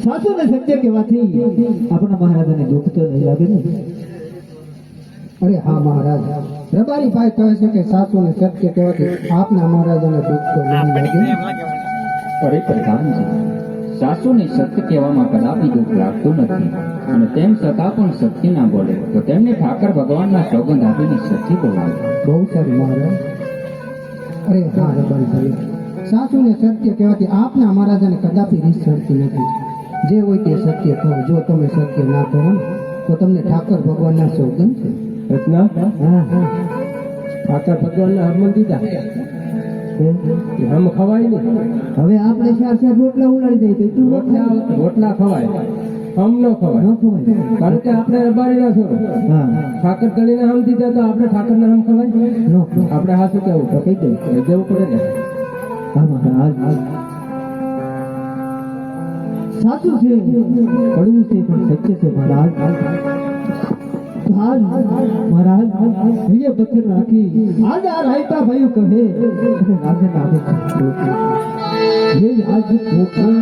સાચું ને સત્ય કહેવાથી આપણા મહારાજાને દુઃખ તો નહીં લાગે ને? અરે હા મહારાજ, રબારી ભાઈ કહે છે કે સાચું ને સત્ય કહેવાથી આપના મહારાજાને દુઃખ તો નહીં લાગે. અરે પ્રધાનજી, સાચું ને સત્ય કહેવામાં કદાપી દુઃખ લાગતું નથી, અને તેમ છતાં પણ સત્ય ના બોલે તો તેમને ઠાકર ભગવાનના સોગંદ આપીને સત્ય બોલાવે. બહુ સારું મહારાજ. અરે હા રબારી ભાઈ, સાચું ને સત્ય કહેવાથી આપના મહારાજાને કદાપી રીસ ચડતી નથી. જે હોય તે સત્ય કહો. જો તમે સત્ય ના કહો તો તમને ઠાકર ભગવાનના સોગંદ છે. રત્ના, હા હા, ઠાકર ભગવાનના હરમન દીધા હમ ખવાય ને. હવે આપણે ચાર ચાર રોટલા ઉડાડી દઈએ તો રોટલા ખવાય, હમ ન ખવાય. કારણ કે આપણે રબારી ના છો. ઠાકર ગણીને હમ દીધા તો આપણે ઠાકર ના હમ ખવાય. આપણે હા શું કેવું તો કહી દઉં દેવું પડે ને. સાચું છે, કડવું છે પણ સત્ય છે મહારાજ. મહારાજ ભૈયા પથ્થર રાખી આજ આ રાયતા ભાઈ કહે રાજા આવે ये आज पोखर